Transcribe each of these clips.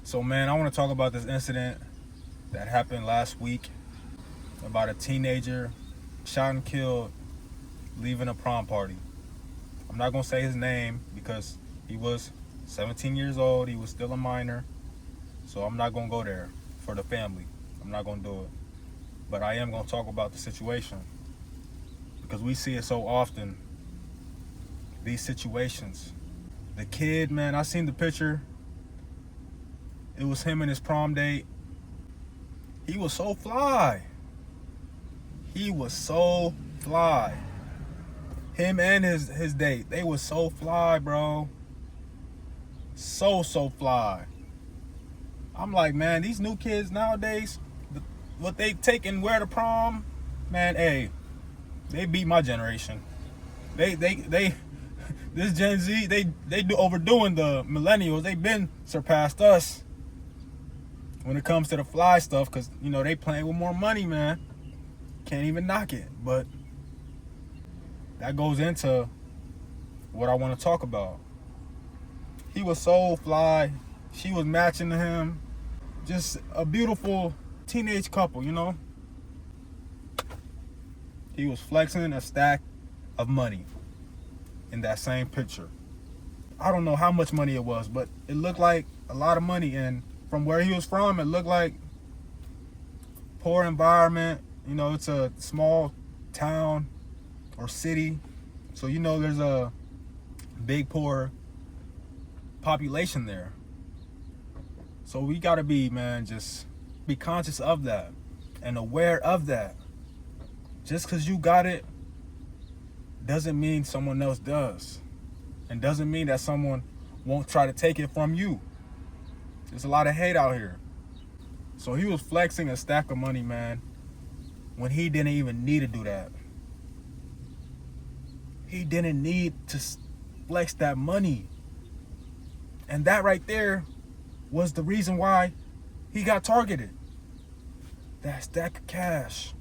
So, man, I want to talk about this incident that happened last week about a teenager shot and killed leaving a prom party. I'm not going to say his name because he was 17 years old. He was still a minor. So I'm not going to go there for the family. I'm not going to do it. But I am going to talk about the situation because we see it so often, these situations. The kid, man, I seen the picture. It was him and his prom date. He was so fly. He was so fly. Him and his date, they was so fly, bro. So fly. I'm like, man, these new kids nowadays, what they take and wear to prom, man, hey, they beat my generation. They this Gen Z, they do overdoing the millennials. They've been surpassed us when it comes to the fly stuff, because they playing with more money, man. Can't even knock it. But that goes into what I want to talk about. He was so fly. She was matching to him. Just a beautiful teenage couple, He was flexing a stack of money in that same picture. I don't know how much money it was, but it looked like a lot of money. And from where he was from, it looked like poor environment. It's a small town or city. So, there's a big poor population there. So we got to be, man, just be conscious of that and aware of that. Just because you got it doesn't mean someone else does. And doesn't mean that someone won't try to take it from you. There's a lot of hate out here. So he was flexing a stack of money, man, when he didn't even need to do that. He didn't need to flex that money. And that right there was the reason why he got targeted. That stack of cash.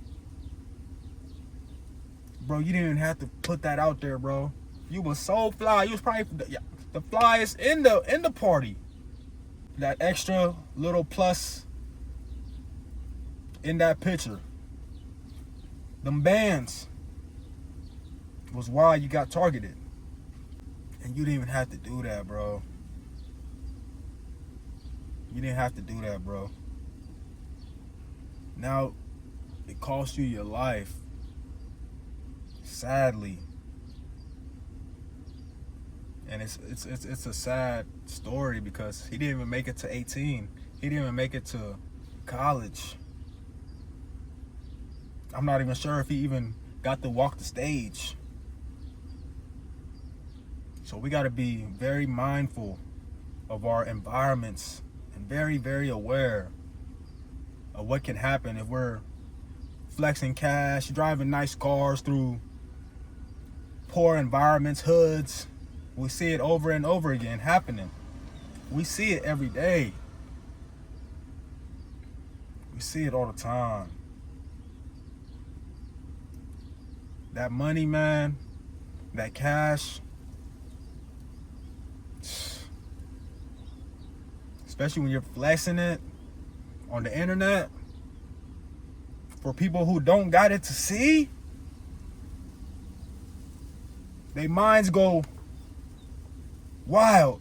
Bro, you didn't even have to put that out there, bro. You was so fly. You was probably the flyest in the party. That extra little plus in that picture. Them bands was why you got targeted. And you didn't even have to do that, bro. You didn't have to do that, bro. Now, it cost you your life. Sadly. And it's a sad story because he didn't even make it to 18. He didn't even make it to college. I'm not even sure if he even got to walk the stage. So we got to be very mindful of our environments and very, very aware of what can happen if we're flexing cash, driving nice cars through poor environments, hoods. We see it over and over again happening. We see it every day. We see it all the time. That money, man, that cash, especially when you're flexing it on the internet for people who don't got it to see, their minds go wild.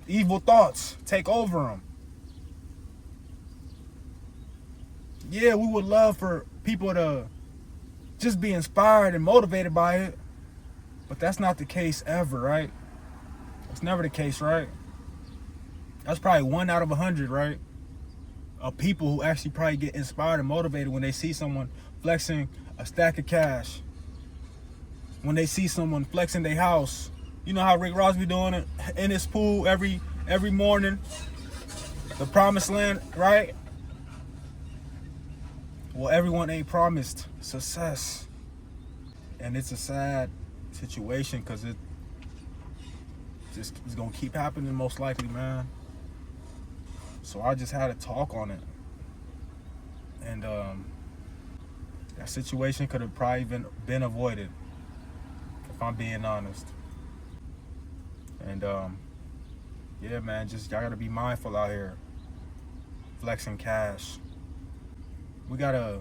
Evil thoughts take over them. Yeah, we would love for people to just be inspired and motivated by it, but that's not the case ever, right? That's never the case, right? That's probably 1 out of 100, right? Of people who actually probably get inspired and motivated when they see someone flexing a stack of cash. When they see someone flexing their house. You know how Rick Ross be doing it in his pool every morning? The promised land, right? Well, everyone ain't promised success. And it's a sad situation because it just is going to keep happening most likely, man. So I just had a talk on it. And that situation could have probably been avoided, if I'm being honest. And Yeah, man, just y'all gotta be mindful out here. Flexing cash. We gotta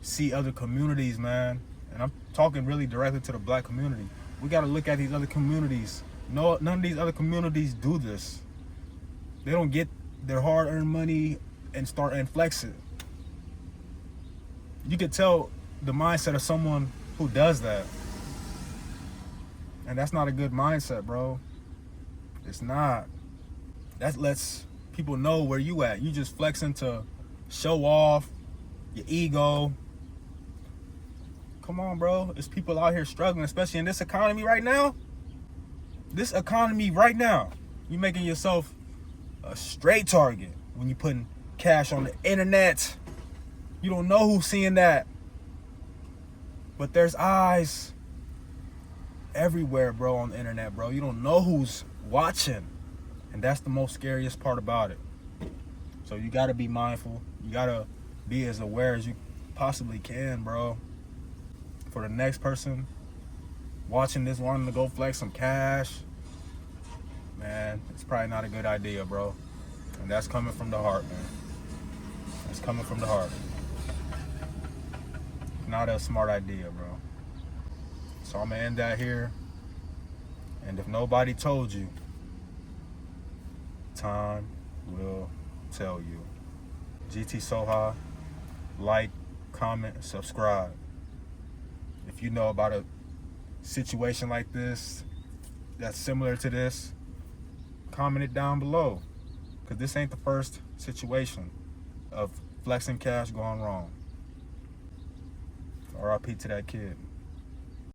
see other communities, man. And I'm talking really directly to the black community. We gotta look at these other communities. No, none of these other communities do this. They don't get their hard-earned money and start and flex it. You could tell the mindset of someone who does that. And that's not a good mindset, bro. It's not. That lets people know where you at. You just flexing to show off your ego. Come on, bro. There's people out here struggling, especially in this economy right now. This economy right now, you making yourself a straight target when you putting cash on the internet. You don't know who's seeing that. But there's eyes everywhere, bro, on the internet, bro. You don't know who's watching. And that's the most scariest part about it. So you gotta be mindful. You gotta be as aware as you possibly can, bro. For the next person watching this, wanting to go flex some cash, man, it's probably not a good idea, bro. And that's coming from the heart, man. That's coming from the heart. Not a smart idea, bro. So I'm gonna end that here. And if nobody told you, time will tell you. GT Soha, like, comment, subscribe. If you know about a situation like this that's similar to this, comment it down below. Because this ain't the first situation of flexing cash going wrong. RIP to that kid.